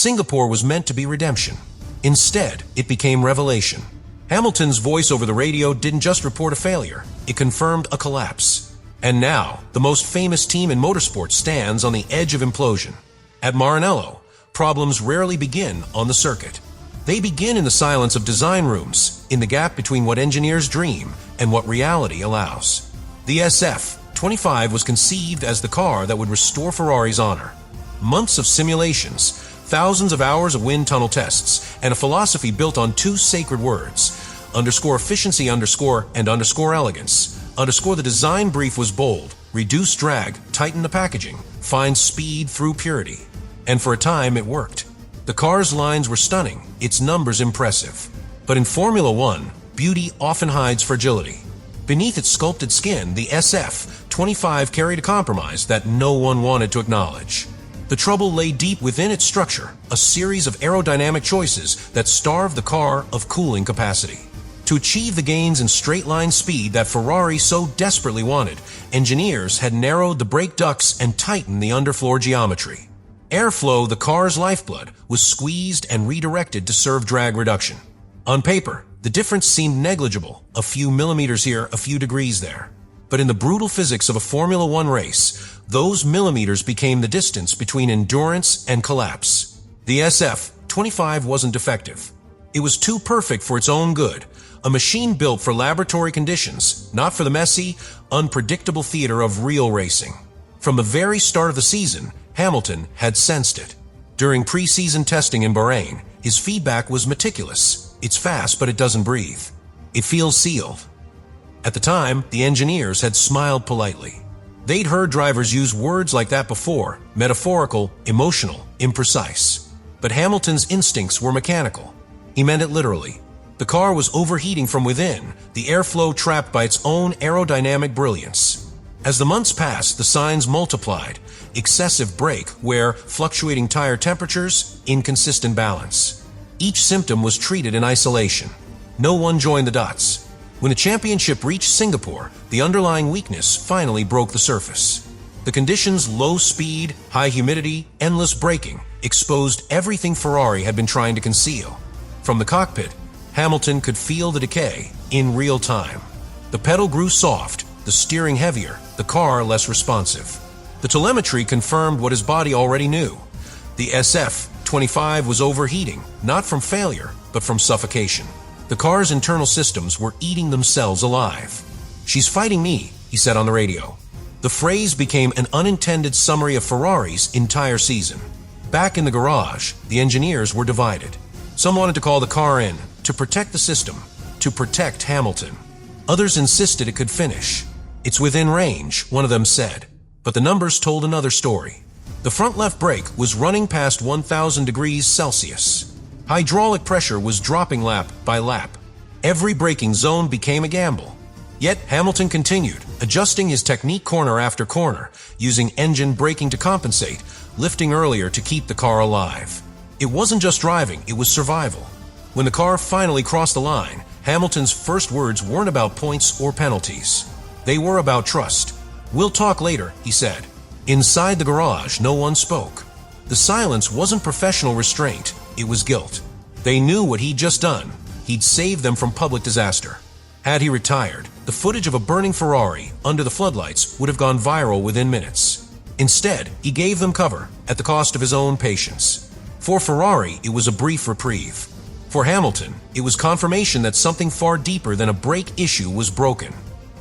Singapore was meant to be redemption. Instead, it became revelation. Hamilton's voice over the radio didn't just report a failure, it confirmed a collapse. And now, the most famous team in motorsport stands on the edge of implosion. At Maranello, problems rarely begin on the circuit. They begin in the silence of design rooms, in the gap between what engineers dream and what reality allows. The SF-25 was conceived as the car that would restore Ferrari's honor. Months of simulations, thousands of hours of wind tunnel tests, and a philosophy built on two sacred words, _efficiency and elegance. The design brief was bold: reduce drag, tighten the packaging, find speed through purity. And for a time, it worked. The car's lines were stunning, its numbers impressive. But in Formula One, beauty often hides fragility. Beneath its sculpted skin, the SF-25 carried a compromise that no one wanted to acknowledge. The trouble lay deep within its structure, a series of aerodynamic choices that starved the car of cooling capacity. To achieve the gains in straight-line speed that Ferrari so desperately wanted, engineers had narrowed the brake ducts and tightened the underfloor geometry. Airflow, the car's lifeblood, was squeezed and redirected to serve drag reduction. On paper, the difference seemed negligible, a few millimeters here, a few degrees there. But in the brutal physics of a Formula One race, those millimeters became the distance between endurance and collapse. The SF-25 wasn't defective. It was too perfect for its own good, a machine built for laboratory conditions, not for the messy, unpredictable theater of real racing. From the very start of the season, Hamilton had sensed it. During pre-season testing in Bahrain, his feedback was meticulous. It's fast, but it doesn't breathe. It feels sealed. At the time, the engineers had smiled politely. They'd heard drivers use words like that before: metaphorical, emotional, imprecise. But Hamilton's instincts were mechanical. He meant it literally. The car was overheating from within, the airflow trapped by its own aerodynamic brilliance. As the months passed, the signs multiplied: excessive brake wear, fluctuating tire temperatures, inconsistent balance. Each symptom was treated in isolation. No one joined the dots. When the championship reached Singapore, the underlying weakness finally broke the surface. The conditions, low speed, high humidity, endless braking, exposed everything Ferrari had been trying to conceal. From the cockpit, Hamilton could feel the decay in real time. The pedal grew soft, the steering heavier, the car less responsive. The telemetry confirmed what his body already knew. The SF-25 was overheating, not from failure, but from suffocation. The car's internal systems were eating themselves alive. "She's fighting me," he said on the radio. The phrase became an unintended summary of Ferrari's entire season. Back in the garage, the engineers were divided. Some wanted to call the car in, to protect the system, to protect Hamilton. Others insisted it could finish. "It's within range," one of them said. But the numbers told another story. The front left brake was running past 1,000 degrees Celsius. Hydraulic pressure was dropping lap by lap. Every braking zone became a gamble. Yet Hamilton continued, adjusting his technique corner after corner, using engine braking to compensate, lifting earlier to keep the car alive. It wasn't just driving, it was survival. When the car finally crossed the line, Hamilton's first words weren't about points or penalties. They were about trust. "We'll talk later," he said. Inside the garage, no one spoke. The silence wasn't professional restraint, it was guilt. They knew what he'd just done. He'd saved them from public disaster. Had he retired, the footage of a burning Ferrari under the floodlights would have gone viral within minutes. Instead, he gave them cover, at the cost of his own patience. For Ferrari, it was a brief reprieve. For Hamilton, it was confirmation that something far deeper than a brake issue was broken.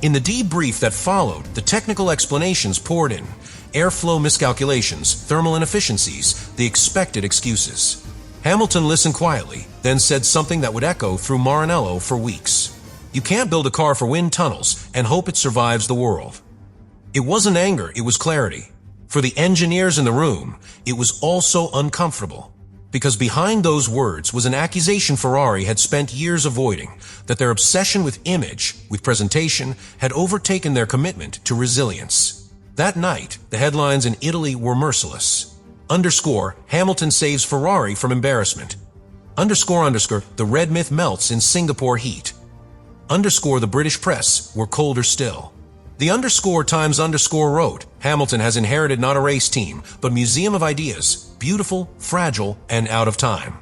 In the debrief that followed, the technical explanations poured in. Airflow miscalculations, thermal inefficiencies, the expected excuses. Hamilton listened quietly, then said something that would echo through Maranello for weeks. "You can't build a car for wind tunnels and hope it survives the world." It wasn't anger, it was clarity. For the engineers in the room, it was also uncomfortable. Because behind those words was an accusation Ferrari had spent years avoiding, that their obsession with image, with presentation, had overtaken their commitment to resilience. That night, the headlines in Italy were merciless. Hamilton saves Ferrari from embarrassment. The red myth melts in Singapore heat. The British press were colder still. The underscore times underscore wrote, Hamilton has inherited not a race team, but museum of ideas, beautiful, fragile, and out of time.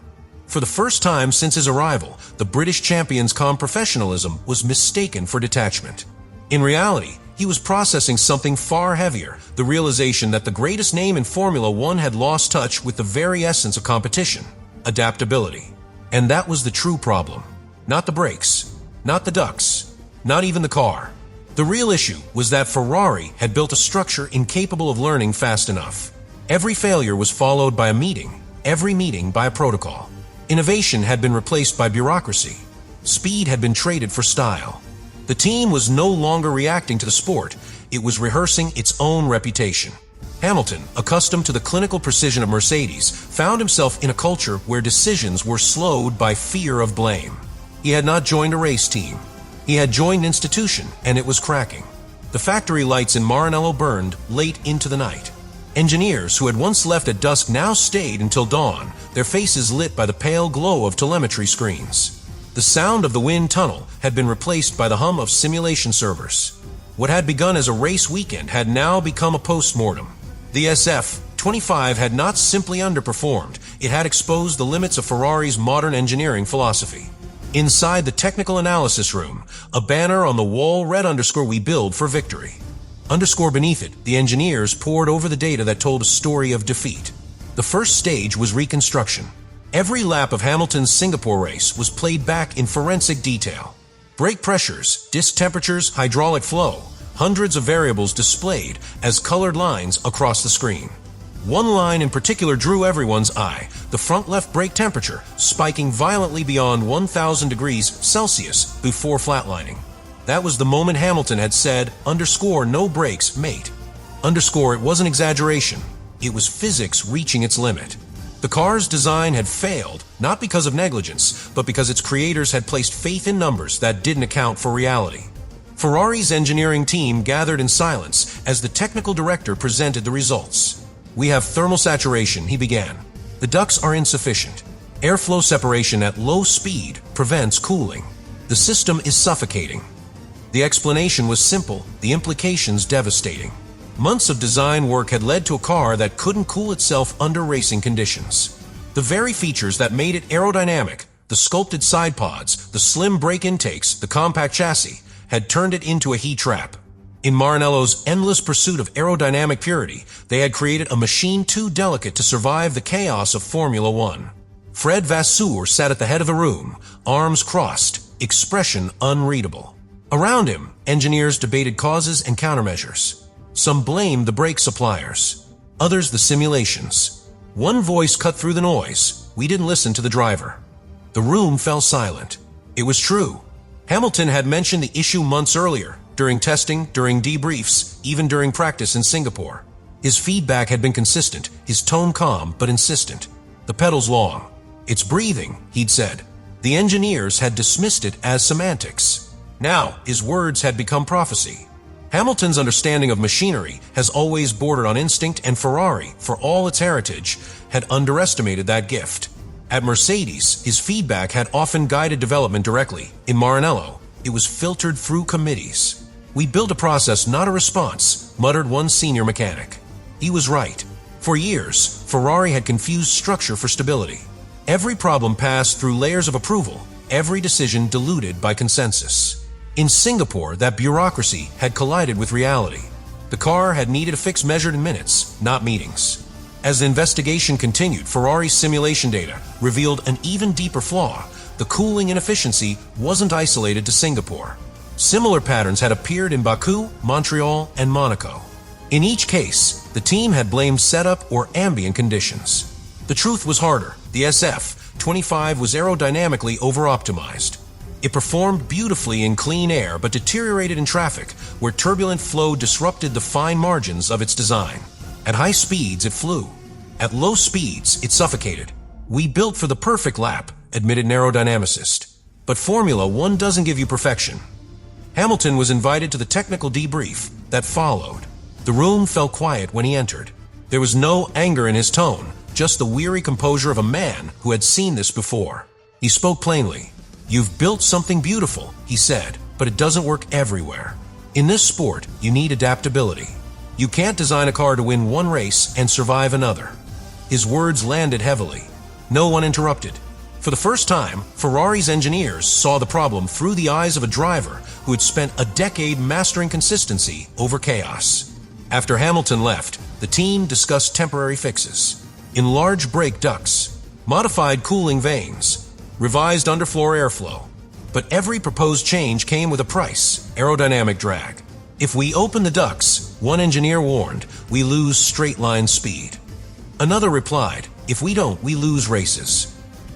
For the first time since his arrival, the British champion's calm professionalism was mistaken for detachment. In reality, he was processing something far heavier, the realization that the greatest name in Formula One had lost touch with the very essence of competition, adaptability. And that was the true problem. Not the brakes, not the ducts, not even the car. The real issue was that Ferrari had built a structure incapable of learning fast enough. Every failure was followed by a meeting, every meeting by a protocol. Innovation had been replaced by bureaucracy. Speed had been traded for style. The team was no longer reacting to the sport, it was rehearsing its own reputation. Hamilton, accustomed to the clinical precision of Mercedes, found himself in a culture where decisions were slowed by fear of blame. He had not joined a race team. He had joined an institution, and it was cracking. The factory lights in Maranello burned late into the night. Engineers who had once left at dusk now stayed until dawn, their faces lit by the pale glow of telemetry screens. The sound of the wind tunnel had been replaced by the hum of simulation servers. What had begun as a race weekend had now become a post-mortem. The SF-25 had not simply underperformed, it had exposed the limits of Ferrari's modern engineering philosophy. Inside the technical analysis room, a banner on the wall read "We build for victory." Beneath it, the engineers pored over the data that told a story of defeat. The first stage was reconstruction. Every lap of Hamilton's Singapore race was played back in forensic detail. Brake pressures, disc temperatures, hydraulic flow, hundreds of variables displayed as colored lines across the screen. One line in particular drew everyone's eye, the front left brake temperature spiking violently beyond 1,000 degrees Celsius before flatlining. That was the moment Hamilton had said, "No brakes, mate." It wasn't exaggeration. It was physics reaching its limit. The car's design had failed, not because of negligence, but because its creators had placed faith in numbers that didn't account for reality. Ferrari's engineering team gathered in silence as the technical director presented the results. "We have thermal saturation," he began. "The ducts are insufficient. Airflow separation at low speed prevents cooling. The system is suffocating." The explanation was simple, the implications devastating. Months of design work had led to a car that couldn't cool itself under racing conditions. The very features that made it aerodynamic, the sculpted side pods, the slim brake intakes, the compact chassis, had turned it into a heat trap. In Maranello's endless pursuit of aerodynamic purity, they had created a machine too delicate to survive the chaos of Formula One. Fred Vasseur sat at the head of the room, arms crossed, expression unreadable. Around him, engineers debated causes and countermeasures. Some blamed the brake suppliers, others the simulations. One voice cut through the noise: "We didn't listen to the driver." The room fell silent. It was true. Hamilton had mentioned the issue months earlier, during testing, during debriefs, even during practice in Singapore. His feedback had been consistent, his tone calm but insistent. "The pedal's long. It's breathing," he'd said. The engineers had dismissed it as semantics. Now, his words had become prophecy. Hamilton's understanding of machinery has always bordered on instinct, and Ferrari, for all its heritage, had underestimated that gift. At Mercedes, his feedback had often guided development directly. In Maranello, it was filtered through committees. "We built a process, not a response," muttered one senior mechanic. He was right. For years, Ferrari had confused structure for stability. Every problem passed through layers of approval, every decision diluted by consensus. In Singapore, that bureaucracy had collided with reality. The car had needed a fix measured in minutes, not meetings. As the investigation continued, Ferrari's simulation data revealed an even deeper flaw. The cooling inefficiency wasn't isolated to Singapore. Similar patterns had appeared in Baku, Montreal, and Monaco. In each case, the team had blamed setup or ambient conditions. The truth was harder. The SF-25 was aerodynamically over-optimized. It performed beautifully in clean air but deteriorated in traffic, where turbulent flow disrupted the fine margins of its design. At high speeds, it flew. At low speeds, it suffocated. "We built for the perfect lap," admitted an aerodynamicist. But Formula One doesn't give you perfection. Hamilton was invited to the technical debrief that followed. The room fell quiet when he entered. There was no anger in his tone, just the weary composure of a man who had seen this before. He spoke plainly. "You've built something beautiful," he said, "but it doesn't work everywhere. In this sport, you need adaptability. You can't design a car to win one race and survive another. His words landed heavily. No one interrupted. For the first time, Ferrari's engineers saw the problem through the eyes of a driver who had spent a decade mastering consistency over chaos. After Hamilton left, the team discussed temporary fixes. Enlarged brake ducts, modified cooling vanes, revised underfloor airflow. But every proposed change came with a price: aerodynamic drag. If we open the ducts, one engineer warned, we lose straight-line speed. Another replied, if we don't, we lose races.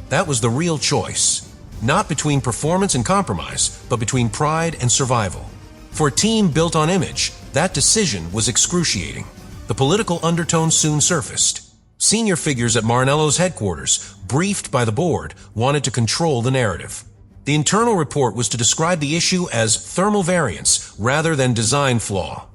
That was the real choice, not between performance and compromise, but between pride and survival. For a team built on image, that decision was excruciating. The political undertone soon surfaced. Senior figures at Maranello's headquarters, briefed by the board, wanted to control the narrative. The internal report was to describe the issue as thermal variance rather than design flaw.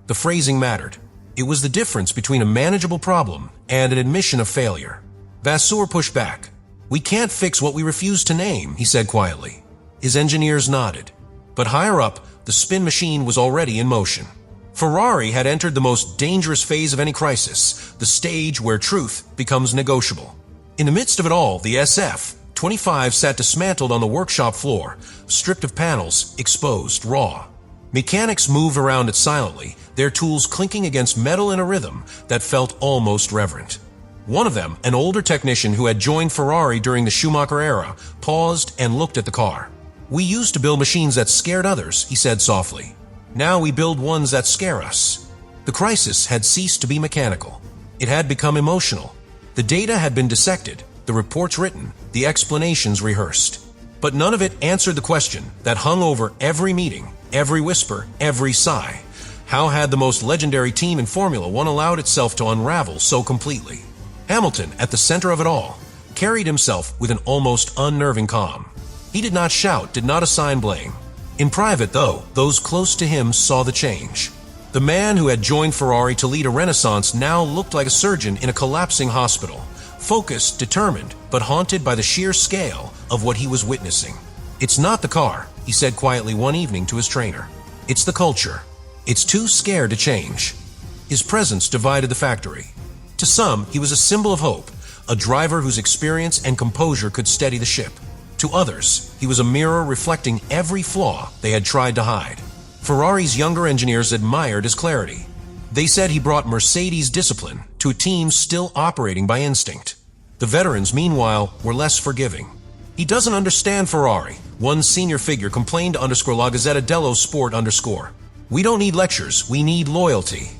The phrasing mattered. It was the difference between a manageable problem and an admission of failure. Vasseur pushed back. We can't fix what we refuse to name, he said quietly. His engineers nodded. But higher up, the spin machine was already in motion. Ferrari had entered the most dangerous phase of any crisis, the stage where truth becomes negotiable. In the midst of it all, the SF-25 sat dismantled on the workshop floor, stripped of panels, exposed, raw. Mechanics moved around it silently, their tools clinking against metal in a rhythm that felt almost reverent. One of them, an older technician who had joined Ferrari during the Schumacher era, paused and looked at the car. We used to build machines that scared others, he said softly. Now we build ones that scare us. The crisis had ceased to be mechanical. It had become emotional. The data had been dissected, the reports written, the explanations rehearsed. But none of it answered the question that hung over every meeting, every whisper, every sigh. How had the most legendary team in Formula One allowed itself to unravel so completely? Hamilton, at the center of it all, carried himself with an almost unnerving calm. He did not shout, did not assign blame. In private, though, those close to him saw the change. The man who had joined Ferrari to lead a renaissance now looked like a surgeon in a collapsing hospital, focused, determined, but haunted by the sheer scale of what he was witnessing. It's not the car, he said quietly one evening to his trainer. It's the culture. It's too scared to change. His presence divided the factory. To some, he was a symbol of hope, a driver whose experience and composure could steady the ship. To others, he was a mirror reflecting every flaw they had tried to hide. Ferrari's younger engineers admired his clarity. They said he brought Mercedes discipline to a team still operating by instinct. The veterans, meanwhile, were less forgiving. He doesn't understand Ferrari, one senior figure complained to _La Gazzetta dello Sport _ We don't need lectures, we need loyalty.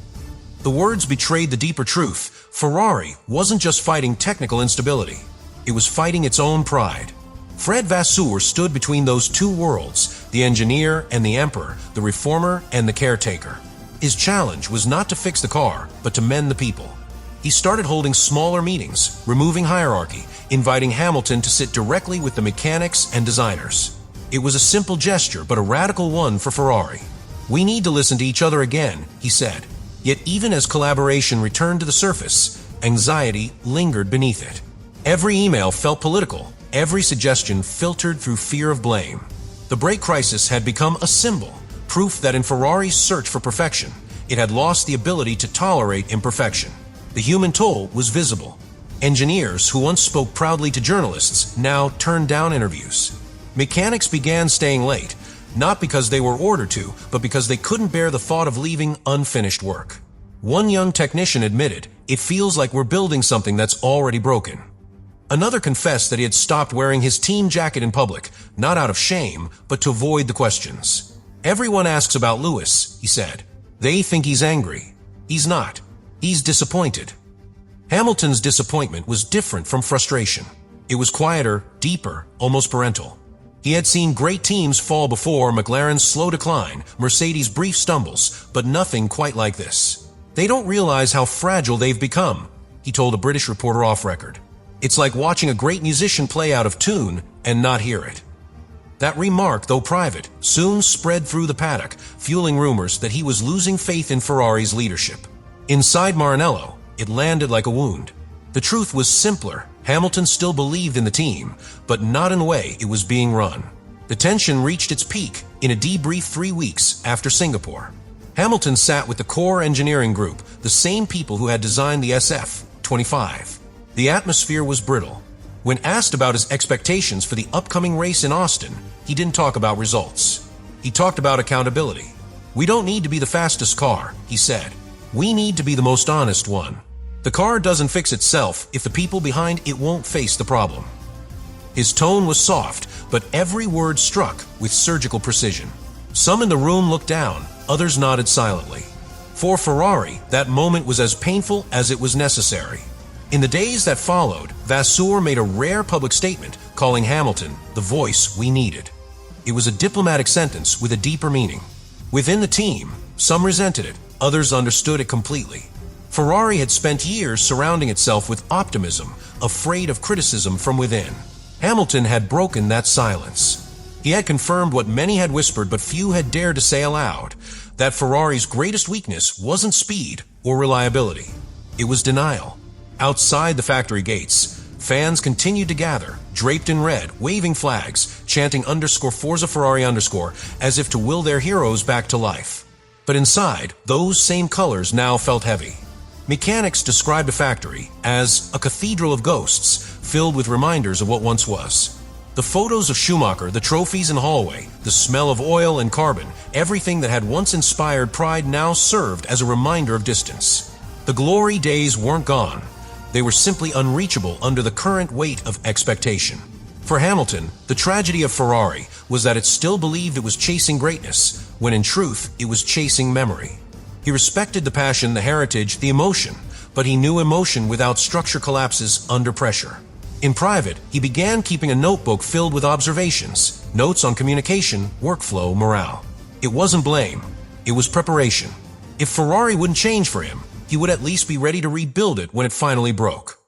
The words betrayed the deeper truth. Ferrari wasn't just fighting technical instability. It was fighting its own pride. Fred Vasseur stood between those two worlds, the engineer and the emperor, the reformer and the caretaker. His challenge was not to fix the car, but to mend the people. He started holding smaller meetings, removing hierarchy, inviting Hamilton to sit directly with the mechanics and designers. It was a simple gesture, but a radical one for Ferrari. We need to listen to each other again, he said. Yet even as collaboration returned to the surface, anxiety lingered beneath it. Every email felt political, every suggestion filtered through fear of blame. The brake crisis had become a symbol, proof that in Ferrari's search for perfection, it had lost the ability to tolerate imperfection. The human toll was visible. Engineers who once spoke proudly to journalists now turned down interviews. Mechanics began staying late, not because they were ordered to, but because they couldn't bear the thought of leaving unfinished work. One young technician admitted, "It feels like we're building something that's already broken." Another confessed that he had stopped wearing his team jacket in public, not out of shame, but to avoid the questions. "Everyone asks about Lewis," he said. "They think he's angry. He's not. He's disappointed." Hamilton's disappointment was different from frustration. It was quieter, deeper, almost parental. He had seen great teams fall before, McLaren's slow decline, Mercedes' brief stumbles, but nothing quite like this. "They don't realize how fragile they've become," he told a British reporter off record. "It's like watching a great musician play out of tune and not hear it." That remark, though private, soon spread through the paddock, fueling rumors that he was losing faith in Ferrari's leadership. Inside Maranello, it landed like a wound. The truth was simpler. Hamilton still believed in the team, but not in the way it was being run. The tension reached its peak in a debrief 3 weeks after Singapore. Hamilton sat with the core engineering group, the same people who had designed the SF-25. The atmosphere was brittle. When asked about his expectations for the upcoming race in Austin, he didn't talk about results. He talked about accountability. "We don't need to be the fastest car," he said. "We need to be the most honest one. The car doesn't fix itself if the people behind it won't face the problem." His tone was soft, but every word struck with surgical precision. Some in the room looked down, others nodded silently. For Ferrari, that moment was as painful as it was necessary. In the days that followed, Vasseur made a rare public statement calling Hamilton the voice we needed. It was a diplomatic sentence with a deeper meaning. Within the team, some resented it, others understood it completely. Ferrari had spent years surrounding itself with optimism, afraid of criticism from within. Hamilton had broken that silence. He had confirmed what many had whispered but few had dared to say aloud, that Ferrari's greatest weakness wasn't speed or reliability. It was denial. Outside the factory gates, fans continued to gather, draped in red, waving flags, chanting _Forza Ferrari _ as if to will their heroes back to life. But inside, those same colors now felt heavy. Mechanics described the factory as a cathedral of ghosts, filled with reminders of what once was. The photos of Schumacher, the trophies in the hallway, the smell of oil and carbon, everything that had once inspired pride now served as a reminder of distance. The glory days weren't gone. They were simply unreachable under the current weight of expectation. For Hamilton, the tragedy of Ferrari was that it still believed it was chasing greatness, when in truth it was chasing memory. He respected the passion, the heritage, the emotion, but he knew emotion without structure collapses under pressure. In private, he began keeping a notebook filled with observations, notes on communication, workflow, morale. It wasn't blame. It was preparation. If Ferrari wouldn't change for him, he would at least be ready to rebuild it when it finally broke.